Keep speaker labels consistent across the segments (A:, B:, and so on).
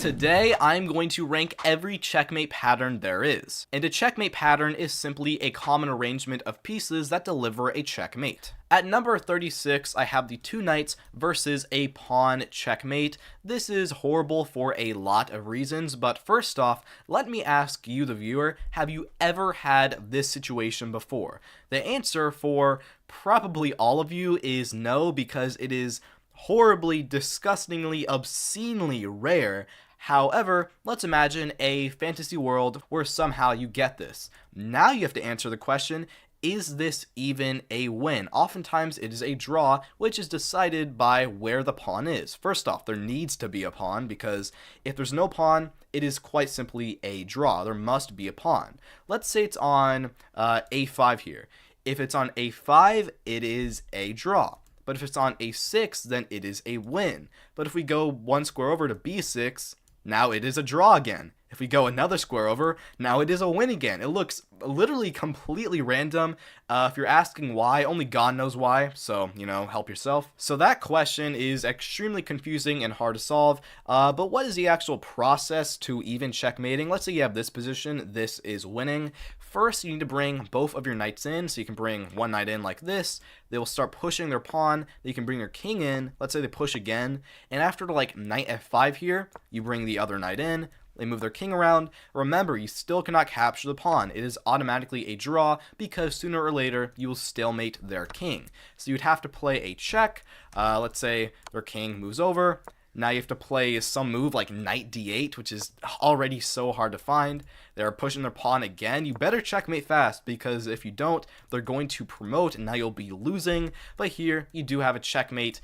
A: Today, I'm going to rank every checkmate pattern there is. And a checkmate pattern is simply a common arrangement of pieces that deliver a checkmate. At number 36, I have the two knights versus a pawn checkmate. This is horrible for a lot of reasons, but first off, let me ask you, the viewer, have you ever had this situation before? The answer for probably all of you is no, because it is horribly, disgustingly, obscenely rare. However, let's imagine a fantasy world where somehow you get this. Now you have to answer the question, is this even a win? Oftentimes it is a draw, which is decided by where the pawn is. First off, there needs to be a pawn, because if there's no pawn, it is quite simply a draw. There must be a pawn. Let's say it's on a5 here. If it's on a5, it is a draw. But if it's on a6, then it is a win. But if we go one square over to b6, now it is a draw again. If we go another square over, now it is a win again. It looks literally completely random. If you're asking why, only God knows why, so, help yourself. So that question is extremely confusing and hard to solve, but what is the actual process to even checkmating? Let's say you have this position, this is winning. First, you need to bring both of your knights in, so you can bring one knight in like this. They will start pushing their pawn, then you can bring your king in. Let's say they push again, and after like knight f5 here, you bring the other knight in. They move their king around. Remember, you still cannot capture the pawn. It is automatically a draw because sooner or later you will stalemate their king. So you'd have to play a check. Let's say their king moves over. Now you have to play some move like knight d8, which is already so hard to find. They're pushing their pawn again. You better checkmate fast, because if you don't, they're going to promote and now you'll be losing. But here, you do have a checkmate.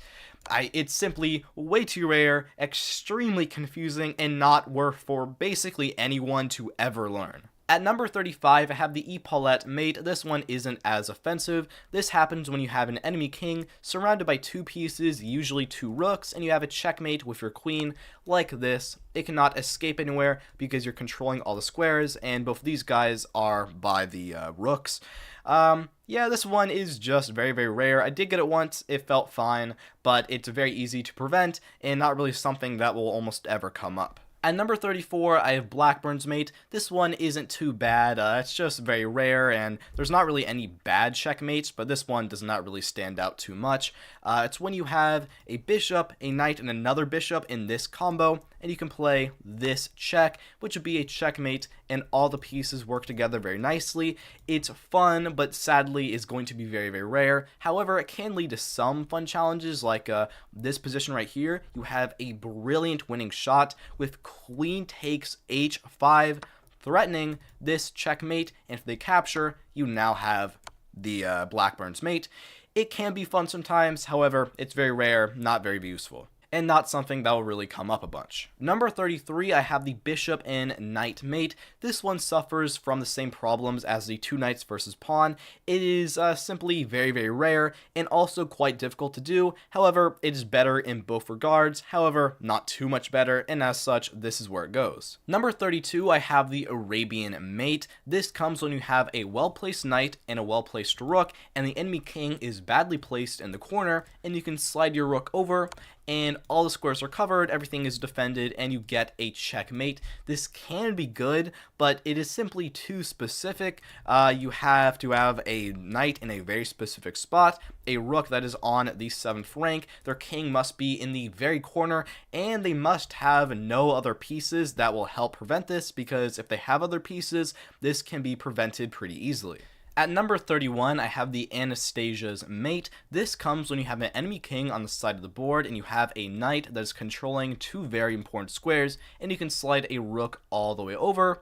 A: It's simply way too rare, extremely confusing, and not worth for basically anyone to ever learn. At number 35, I have the Epaulette mate. This one isn't as offensive. This happens when you have an enemy king surrounded by two pieces, usually two rooks, and you have a checkmate with your queen like this. It cannot escape anywhere because you're controlling all the squares, and both of these guys are by the rooks. Yeah, this one is just very, very rare. I did get it once. It felt fine, but it's very easy to prevent and not really something that will almost ever come up. At number 34, I have Blackburn's mate. This one isn't too bad. It's just very rare, and there's not really any bad checkmates, but this one does not really stand out too much. It's when you have a bishop, a knight, and another bishop in this combo, and you can play this check, which would be a checkmate, and all the pieces work together very nicely. It's fun, but sadly is going to be very, very rare. However, it can lead to some fun challenges, like this position right here. You have a brilliant winning shot with queen takes h5, threatening this checkmate, and if they capture, you now have the Blackburn's mate. It can be fun sometimes, however, it's very rare, not very useful, and not something that will really come up a bunch. Number 33, I have the bishop and knight mate. This one suffers from the same problems as the two knights versus pawn. It is simply very, very rare and also quite difficult to do. However, it is better in both regards. However, not too much better, and as such, this is where it goes. Number 32, I have the Arabian mate. This comes when you have a well-placed knight and a well-placed rook, and the enemy king is badly placed in the corner, and you can slide your rook over, and all the squares are covered, everything is defended, and you get a checkmate. This can be good, but it is simply too specific. You have to have a knight in a very specific spot, a rook that is on the 7th rank, their king must be in the very corner, and they must have no other pieces that will help prevent this, because if they have other pieces, this can be prevented pretty easily. At number 31, I have the Anastasia's mate. This comes when you have an enemy king on the side of the board and you have a knight that is controlling two very important squares, and you can slide a rook all the way over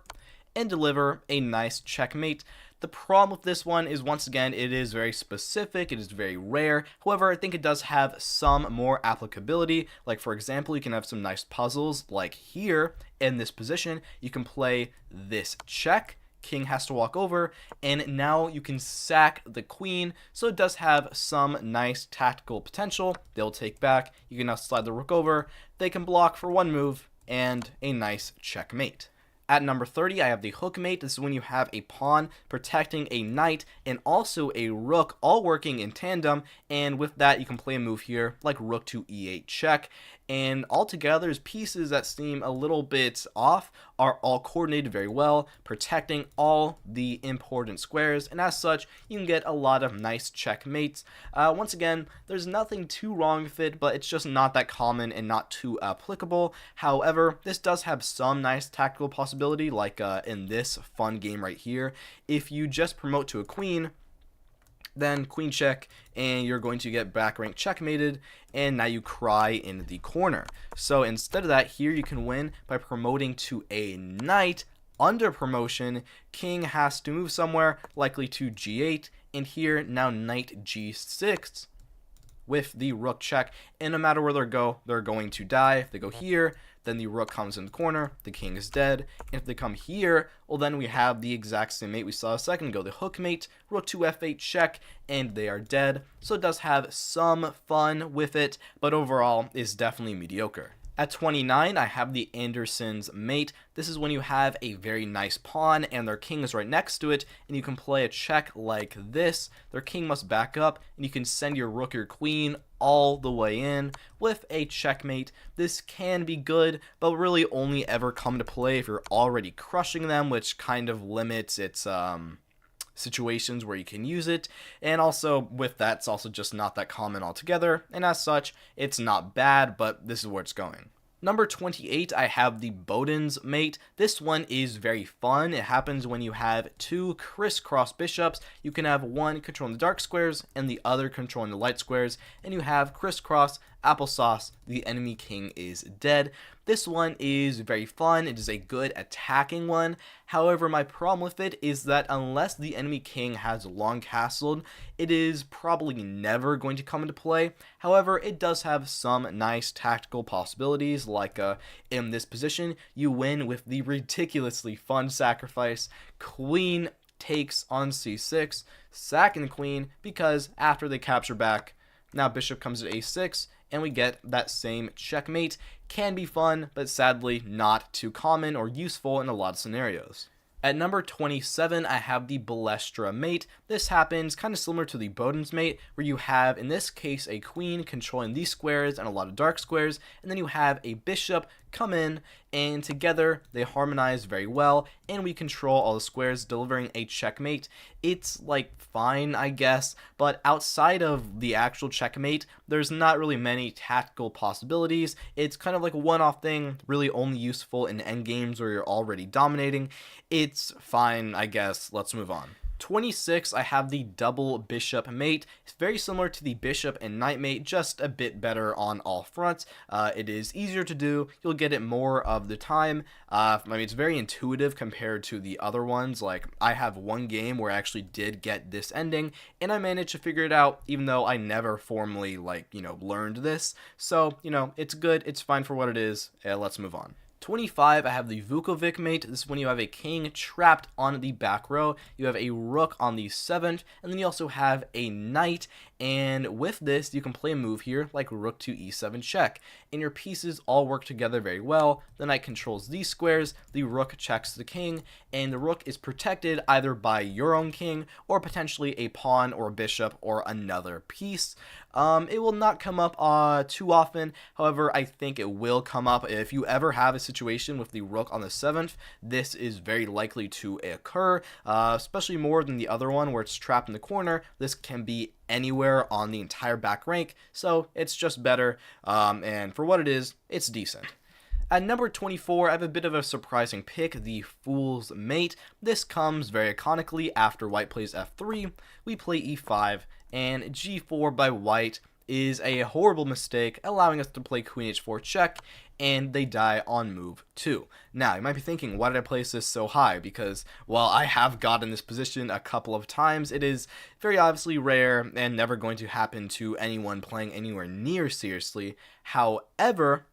A: and deliver a nice checkmate. The problem with this one is, once again, it is very specific, it is very rare. However, I think it does have some more applicability. Like, for example, you can have some nice puzzles like here in this position. You can play this check. King has to walk over, and now you can sack the queen, so it does have some nice tactical potential. They'll take back, you can now slide the rook over, they can block for one move, and a nice checkmate. At number 30, I have the hook mate. This is when you have a pawn protecting a knight and also a rook all working in tandem, and with that you can play a move here like rook to e8 check. and altogether pieces that seem a little bit off are all coordinated very well, protecting all the important squares, and as such you can get a lot of nice checkmates. Once again, there's nothing too wrong with it, but it's just not that common and not too applicable. However, this does have some nice tactical possibility, like in this fun game right here. If you just promote to a queen, then queen check, and you're going to get back rank checkmated, and now you cry in the corner. So instead of that, here you can win by promoting to a knight. Under promotion, king has to move somewhere, likely to g8, and here now knight g6 with the rook check, and no matter where they go, they're going to die. If they go here, then the rook comes in the corner, the king is dead. And if they come here, well, then we have the exact same mate we saw a second ago, the hook mate, rook to f8 check, and they are dead. So it does have some fun with it, but overall is definitely mediocre. At 29, I have the Anderson's mate. This is when you have a very nice pawn and their king is right next to it, and you can play a check like this. Their king must back up, and you can send your rook or queen all the way in with a checkmate. This can be good, but really only ever come to play if you're already crushing them, which kind of limits its situations where you can use it, and also with that, it's also just not that common altogether, and as such it's not bad, but this is where it's going. Number 28, I have the Bowden's mate. This one is very fun. It happens when you have two crisscross bishops. You can have one controlling the dark squares and the other controlling the light squares, and you have crisscross, applesauce, the enemy king is dead. This one is very fun. It is a good attacking one. However, my problem with it is that unless the enemy king has long castled, it is probably never going to come into play. However, it does have some nice tactical possibilities, like in this position, you win with the ridiculously fun sacrifice, queen takes on c6, sacking the queen, because after they capture back, now bishop comes to a6, and we get that same checkmate. Can be fun, but sadly not too common or useful in a lot of scenarios. At number 27, I have the Balestra mate. This happens kind of similar to the Bowden's mate, where you have, in this case, a queen controlling these squares and a lot of dark squares, and then you have a bishop come in, and together they harmonize very well, and we control all the squares, delivering a checkmate. It's like fine, I guess, but outside of the actual checkmate, there's not really many tactical possibilities. It's kind of like a one-off thing, really only useful in endgames where you're already dominating. It's fine, I guess. Let's move on. 26, I have the double bishop mate. It's very similar to the bishop and knight mate, just a bit better on all fronts. It is easier to do. You'll get it more of the time. I mean, it's very intuitive compared to the other ones. Like, I have one game where I actually did get this ending, and I managed to figure it out, even though I never formally, learned this. So, it's good. It's fine for what it is. Let's move on. 25, I have the Vukovic mate. This is when you have a king trapped on the back row. You have a rook on the 7th, and then you also have a knight. And with this, you can play a move here like rook to e7 check. And your pieces all work together very well. The knight controls these squares, the rook checks the king, and the rook is protected either by your own king or potentially a pawn or a bishop or another piece. It will not come up too often. However, I think it will come up. If you ever have a situation with the rook on the 7th, this is very likely to occur, especially more than the other one where it's trapped in the corner. This can be anywhere on the entire back rank, so it's just better, and for what it is, it's decent. At number 24, I have a bit of a surprising pick, the Fool's Mate. This comes very iconically after white plays f3, we play e5, and g4 by white is a horrible mistake, allowing us to play queen h4 check, and they die on move 2. Now, you might be thinking, why did I place this so high? Because, while I have gotten this position a couple of times, it is very obviously rare and never going to happen to anyone playing anywhere near seriously. However,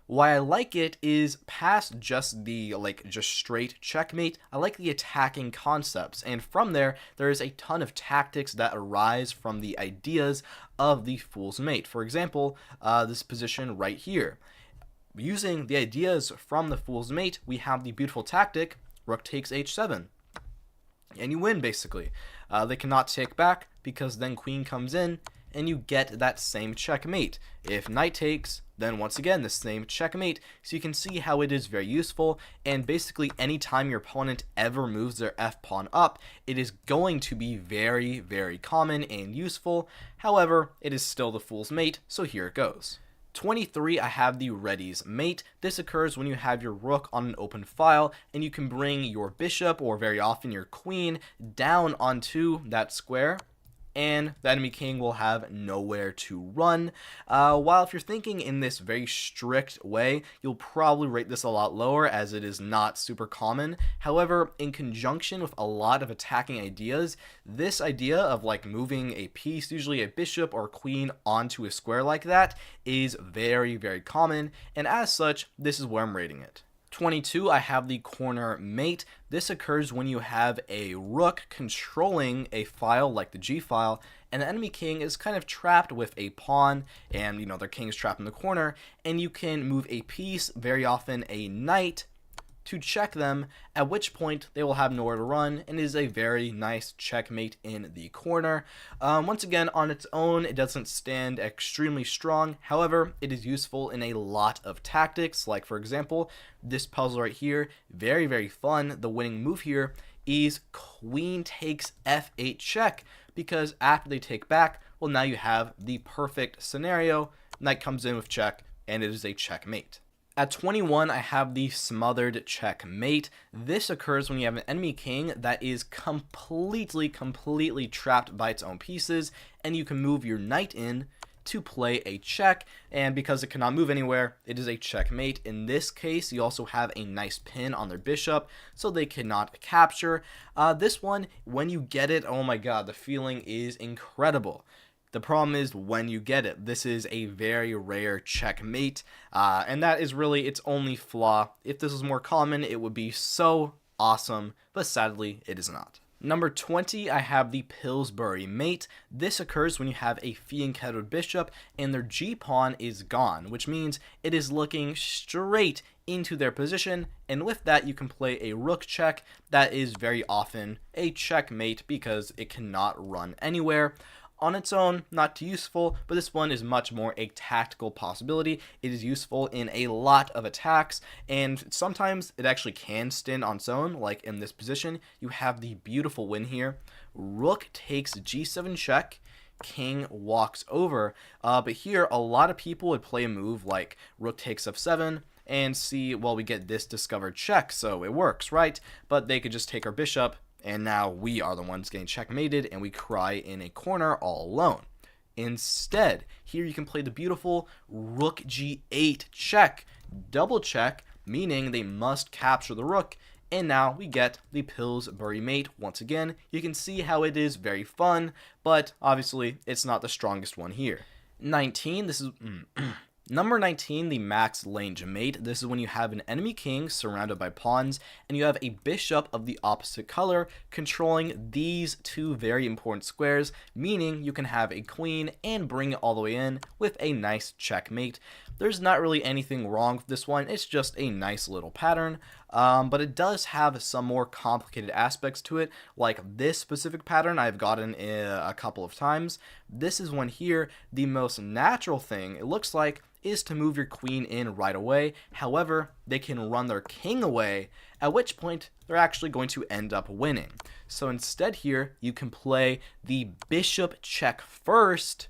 A: why I like it is past just the just straight checkmate, I like the attacking concepts, and from there is a ton of tactics that arise from the ideas of the Fool's Mate. For example, this position right here. Using the ideas from the Fool's Mate, we have the beautiful tactic, rook takes h7. And you win, basically. They cannot take back, because then queen comes in, and you get that same checkmate. If knight takes, then once again the same checkmate. So you can see how it is very useful, and basically anytime your opponent ever moves their f-pawn up, it is going to be very, very common and useful. However, it is still the fool's mate, so here it goes. 23, I have the ready's mate. This occurs when you have your rook on an open file and you can bring your bishop, or very often your queen, down onto that square, and the enemy king will have nowhere to run. While if you're thinking in this very strict way, you'll probably rate this a lot lower as it is not super common. However, in conjunction with a lot of attacking ideas, this idea of like moving a piece, usually a bishop or queen, onto a square like that is very, very common, and as such, this is where I'm rating it. 22, I have the corner mate. This occurs when you have a rook controlling a file like the G file, and the enemy king is kind of trapped with a pawn, and their king is trapped in the corner, and you can move a piece, very often a knight, to check them, at which point they will have nowhere to run, and is a very nice checkmate in the corner. Once again, on its own, it doesn't stand extremely strong. However, it is useful in a lot of tactics, like for example, this puzzle right here, very, very fun. The winning move here is queen takes f8 check, because after they take back, well, now you have the perfect scenario. Knight comes in with check, and it is a checkmate. At 21, I have the smothered checkmate. This occurs when you have an enemy king that is completely trapped by its own pieces, and you can move your knight in to play a check, and because it cannot move anywhere, it is a checkmate. In this case, you also have a nice pin on their bishop, so they cannot capture. This one, when you get it, oh my god, the feeling is incredible. The problem is when you get it. This is a very rare checkmate, and that is really its only flaw. If this was more common, it would be so awesome, but sadly, it is not. Number 20, I have the Pillsbury mate. This occurs when you have a fianchettoed bishop and their g-pawn is gone, which means it is looking straight into their position, and with that you can play a rook check. That is very often a checkmate because it cannot run anywhere. On its own, not too useful, but this one is much more a tactical possibility. It is useful in a lot of attacks, and sometimes it actually can stand on its own, like in this position. You have the beautiful win here. Rook takes g7 check, king walks over, but here a lot of people would play a move like rook takes f7, and see, well, we get this discovered check, so it works, right? But they could just take our bishop, and now we are the ones getting checkmated, and we cry in a corner all alone. Instead, here you can play the beautiful rook g8 check, double check, meaning they must capture the rook, and now we get the Pillsbury mate. Once again, you can see how it is very fun, but obviously it's not the strongest one here. 19, this is Number 19, the max range mate. This is when you have an enemy king surrounded by pawns, and you have a bishop of the opposite color controlling these two very important squares, meaning you can have a queen and bring it all the way in with a nice checkmate. There's not really anything wrong with this one, it's just a nice little pattern, but it does have some more complicated aspects to it, like this specific pattern I've gotten a couple of times. This is one here, the most natural thing, it looks like, is to move your queen in right away. However, they can run their king away, at which point they're actually going to end up winning. So instead here, you can play the bishop check first.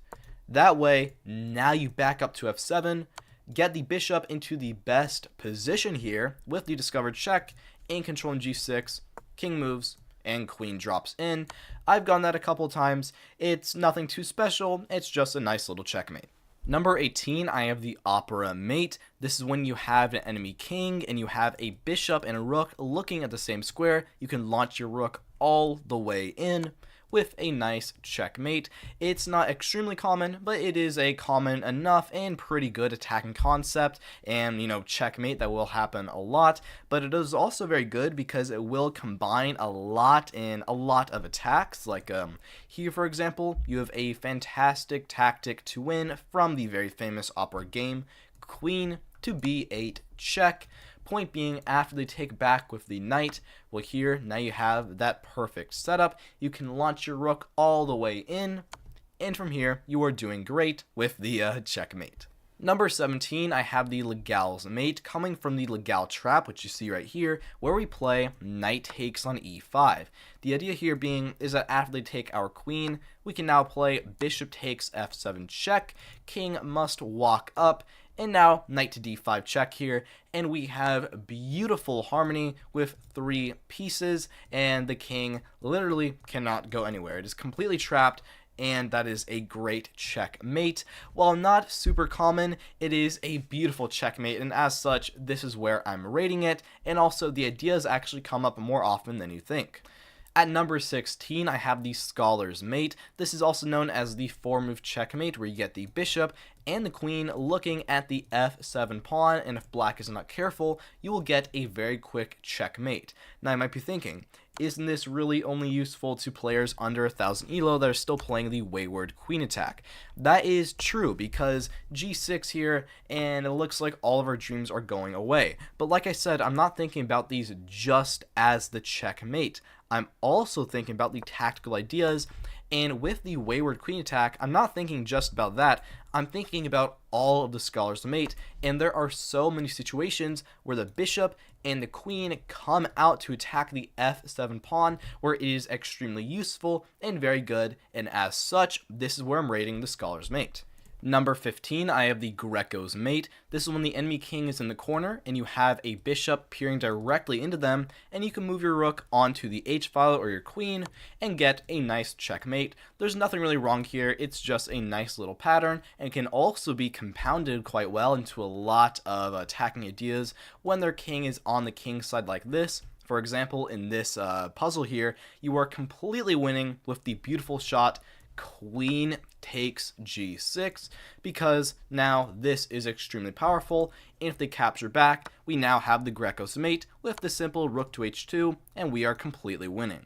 A: That way, now you back up to f7, get the bishop into the best position here with the discovered check, and controlling g6, king moves, and queen drops in. I've done that a couple of times. It's nothing too special, it's just a nice little checkmate. Number 18, I have the opera mate. This is when you have an enemy king and you have a bishop and a rook looking at the same square. You can launch your rook all the way in with a nice checkmate. It's not extremely common, but it is a common enough and pretty good attacking concept, and checkmate that will happen a lot. But it is also very good because it will combine a lot in a lot of attacks. Like here, for example, you have a fantastic tactic to win from the very famous opera game, queen to b8 check. Point being, after they take back with the knight, well, here now you have that perfect setup. You can launch your rook all the way in, and from here you are doing great with the checkmate. Number 17, I have the Legal's Mate, coming from the Legal Trap, which you see right here, where we play knight takes on e5. The idea here being is that after they take our queen, we can now play bishop takes f7 check, king must walk up, and now knight to d5 check here, and we have beautiful harmony with 3 pieces, and the king literally cannot go anywhere. It is completely trapped, and that is a great checkmate. While not super common, it is a beautiful checkmate, and as such, this is where I'm rating it, and also the ideas actually come up more often than you think. At number 16, I have the Scholar's Mate. This is also known as the 4-move checkmate, where you get the bishop and the queen looking at the f7 pawn, and if black is not careful, you will get a very quick checkmate. Now, you might be thinking, isn't this really only useful to players under 1000 elo that are still playing the wayward queen attack? That is true, because g6 here, and it looks like all of our dreams are going away. But like I said, I'm not thinking about these just as the checkmate. I'm also thinking about the tactical ideas, and with the wayward queen attack, I'm not thinking just about that, I'm thinking about all of the Scholar's Mate, and there are so many situations where the bishop and the queen come out to attack the f7 pawn, where it is extremely useful and very good, and as such, this is where I'm rating the Scholar's Mate. Number 15, I have the Greco's Mate. This is when the enemy king is in the corner and you have a bishop peering directly into them, and you can move your rook onto the h-file or your queen and get a nice checkmate. There's nothing really wrong here, it's just a nice little pattern, and can also be compounded quite well into a lot of attacking ideas when their king is on the king side like this. For example, in this puzzle here, you are completely winning with the beautiful shot queen takes g6, because now this is extremely powerful, and if they capture back, we now have the Greco's Mate with the simple rook to h2, and we are completely winning.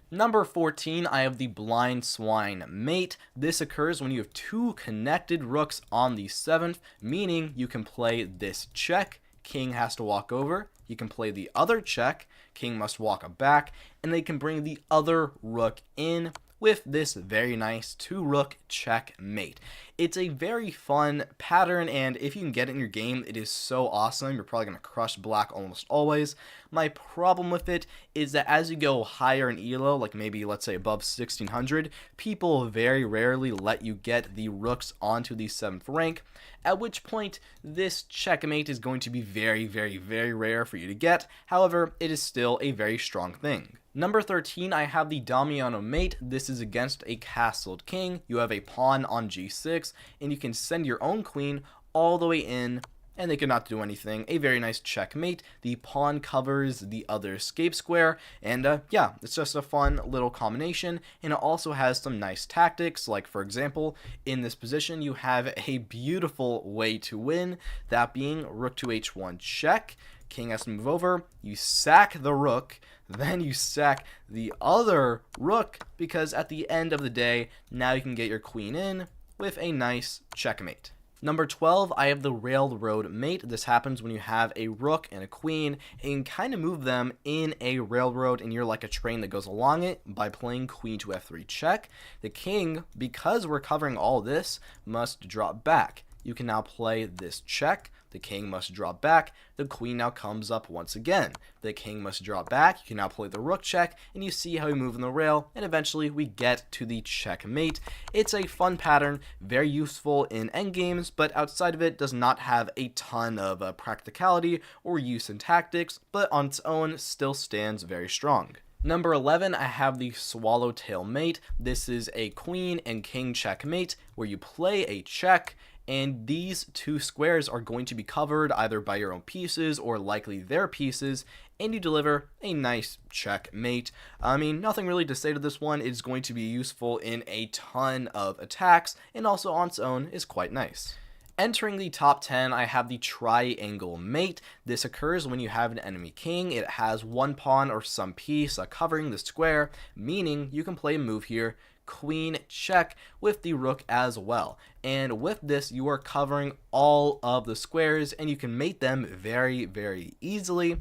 A: Number 14, I have the Blind Swine Mate. This occurs when you have 2 connected rooks on the 7th, meaning you can play this check, king has to walk over, you can play the other check, king must walk back, and they can bring the other rook in with this very nice 2-rook checkmate. It's a very fun pattern, and if you can get it in your game, it is so awesome. You're probably going to crush black almost always. My problem with it is that as you go higher in elo, like maybe let's say above 1600, people very rarely let you get the rooks onto the 7th rank, at which point this checkmate is going to be very, very, very rare for you to get. However, it is still a very strong thing. Number 13, I have the Damiano Mate. This is against a castled king. You have a pawn on g6, and you can send your own queen all the way in, and they cannot do anything. A very nice checkmate. The pawn covers the other escape square, and yeah, it's just a fun little combination, and it also has some nice tactics, like for example, in this position you have a beautiful way to win, that being rook to h1 check. King has to move over, you sack the rook, then you sack the other rook, because at the end of the day, now you can get your queen in with a nice checkmate. Number 12, I have the Railroad Mate. This happens when you have a rook and a queen, and you can kind of move them in a railroad, and you're like a train that goes along it by playing queen to f3 check. The king, because we're covering all this, must drop back. You can now play this check. The king must drop back. The queen now comes up once again. The king must drop back. You can now play the rook check, and you see how we move in the rail, and eventually we get to the checkmate. It's a fun pattern, very useful in endgames, but outside of it does not have a ton of practicality or use in tactics, but on its own still stands very strong. Number 11, I have the Swallowtail Mate. This is a queen and king checkmate, where you play a check, and these 2 squares are going to be covered either by your own pieces or likely their pieces, and you deliver a nice checkmate. I mean, nothing really to say to this one. It's going to be useful in a ton of attacks, and also on its own is quite nice. Entering the top 10, I have the Triangle Mate. This occurs when you have an enemy king. It has 1 pawn or some piece covering the square, meaning you can play a move here, queen check, with the rook as well. And with this, you are covering all of the squares, and you can mate them very, very easily.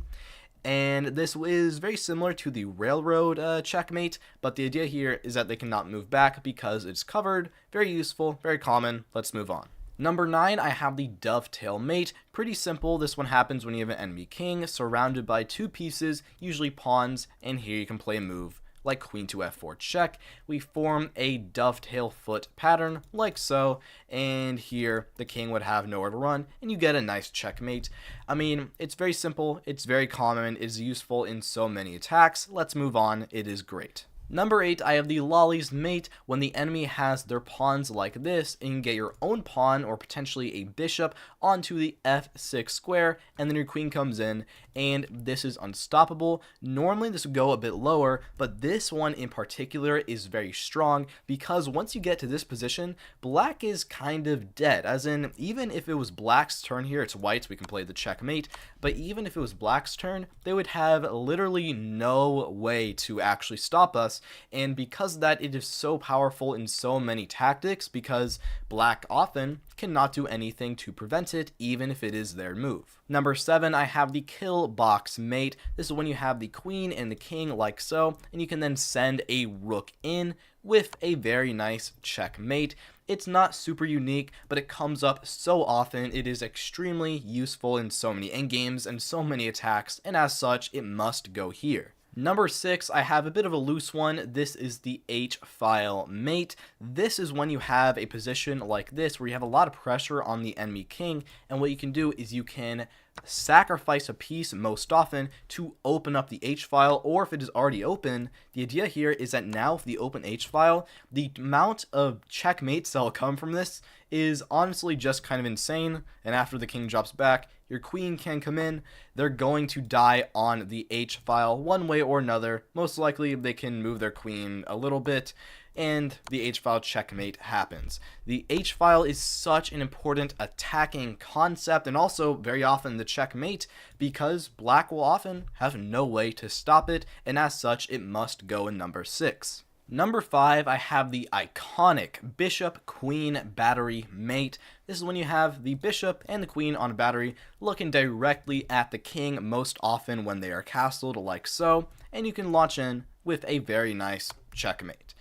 A: And this is very similar to the Railroad checkmate, but the idea here is that they cannot move back because it's covered. Very useful, very common. Let's move on. Number 9, I have the dovetail mate. Pretty simple. This one happens when you have an enemy king surrounded by two pieces, usually pawns, and here you can play a move like queen to f4 check. We form a dovetail foot pattern like so, and here the king would have nowhere to run, and you get a nice checkmate. I mean, it's very simple, it's very common, it is useful in so many attacks. Let's move on, it is great. Number 8, I have the lolly's mate. When the enemy has their pawns like this, and you can get your own pawn or potentially a bishop onto the f6 square, and then your queen comes in, and this is unstoppable. Normally this would go a bit lower, but this one in particular is very strong because once you get to this position, black is kind of dead. As in, even if it was black's turn here, it's white's, we can play the checkmate, but even if it was black's turn, they would have literally no way to actually stop us. And because of that, it is so powerful in so many tactics because black often cannot do anything to prevent it, even if it is their move. Number 7, I have the kill box mate. This is when you have the queen and the king like so, and you can then send a rook in with a very nice checkmate. It's not super unique, but it comes up so often. It is extremely useful in so many endgames and so many attacks, and as such, it must go here. Number 6, I have a bit of a loose one. This is the H-file mate. This is when you have a position like this where you have a lot of pressure on the enemy king, and what you can do is you can sacrifice a piece most often to open up the H-file, or if it is already open, the idea here is that now if the open H-file, the amount of checkmates that will come from this is honestly just kind of insane, and after the king drops back, your queen can come in. They're going to die on the H-file one way or another. Most likely they can move their queen a little bit, and the H-file checkmate happens. The H-file is such an important attacking concept, and also very often the checkmate, because black will often have no way to stop it, and as such it must go in number 6. Number 5, I have the iconic bishop-queen battery mate. This is when you have the bishop and the queen on a battery looking directly at the king, most often when they are castled like so, and you can launch in with a very nice checkmate.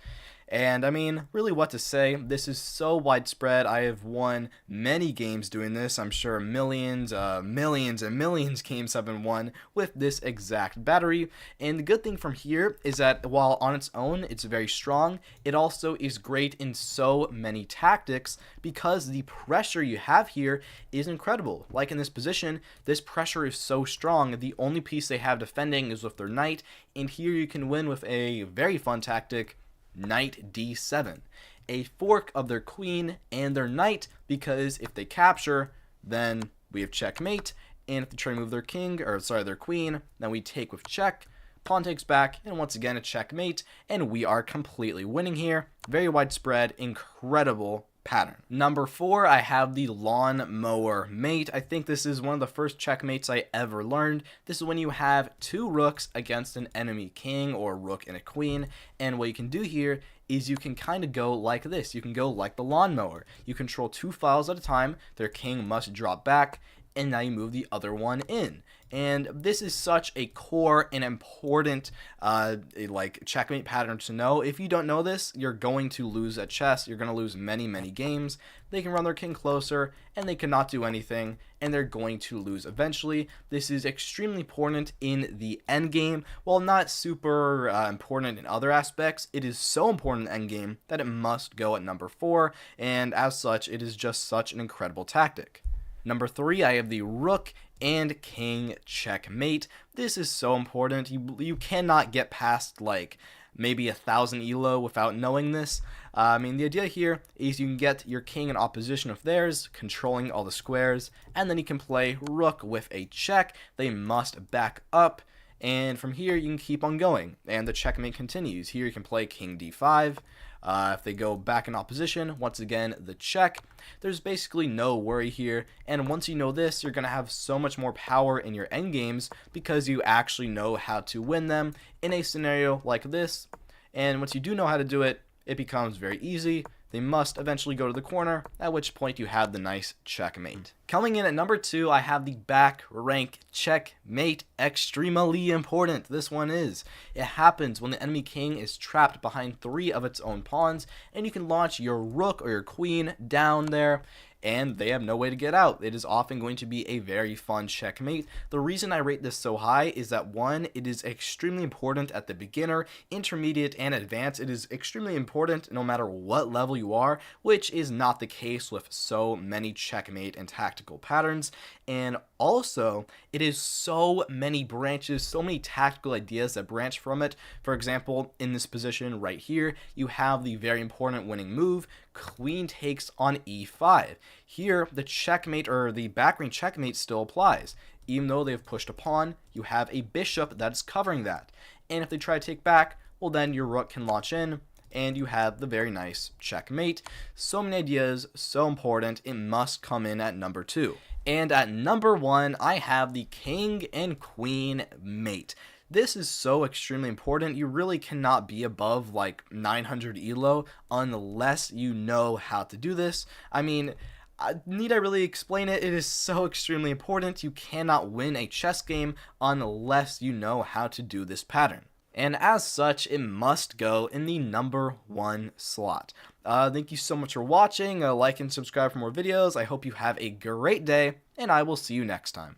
A: And I mean, really what to say, this is so widespread. I have won many games doing this. I'm sure millions and millions games have been won with this exact battery. And the good thing from here is that while on its own it's very strong, it also is great in so many tactics because the pressure you have here is incredible. Like in this position, this pressure is so strong, the only piece they have defending is with their knight, and here you can win with a very fun tactic, knight d7, a fork of their queen and their knight, because if they capture, then we have checkmate, and if they try to move their their queen, then we take with check, pawn takes back, and once again a checkmate, and we are completely winning here. Very widespread, incredible pattern. Number 4, I have the lawn mower mate. I think this is one of the first checkmates I ever learned. This is when you have two rooks against an enemy king or rook and a queen, and what you can do here is you can kind of go like this. You can go like the lawnmower. You control two files at a time. Their king must drop back, and now you move the other one in. And this is such a core and important checkmate pattern to know. If you don't know this, you're going to lose at chess. You're going to lose many games. They can run their king closer, and they cannot do anything, and they're going to lose eventually. This is extremely important in the endgame. While not super important in other aspects, it is so important in the endgame that it must go at number 4, and as such, it is just such an incredible tactic. Number 3, I have the rook and king checkmate. This is so important. You cannot get past like maybe 1,000 elo without knowing this. I mean, the idea here is you can get your king in opposition with theirs, controlling all the squares, and then you can play rook with a check. They must back up, and from here you can keep on going, and the checkmate continues. Here you can play king d5. If they go back in opposition, once again, the check. There's basically no worry here, and once you know this, you're going to have so much more power in your endgames because you actually know how to win them in a scenario like this, and once you do know how to do it, it becomes very easy. They must eventually go to the corner, at which point you have the nice checkmate. Coming in at number 2, I have the back rank checkmate. Extremely important, this one is. It happens when the enemy king is trapped behind 3 of its own pawns, and you can launch your rook or your queen down there, and they have no way to get out. It is often going to be a very fun checkmate. The reason I rate this so high is that, one, it is extremely important at the beginner, intermediate, and advanced. It is extremely important no matter what level you are, which is not the case with so many checkmate and tactical patterns. And also, it is so many branches, so many tactical ideas that branch from it. For example, in this position right here, you have the very important winning move, queen takes on e5. Here, the checkmate or the back range checkmate still applies. Even though they've pushed a pawn, you have a bishop that is covering that. And if they try to take back, well, then your rook can launch in, and you have the very nice checkmate. So many ideas, so important, it must come in at number 2. And at number 1, I have the king and queen mate. This is so extremely important. You really cannot be above like 900 elo unless you know how to do this. I mean, need I really explain it? It is so extremely important. You cannot win a chess game unless you know how to do this pattern. And as such, it must go in the number 1 slot. Thank you so much for watching. Like and subscribe for more videos. I hope you have a great day, and I will see you next time.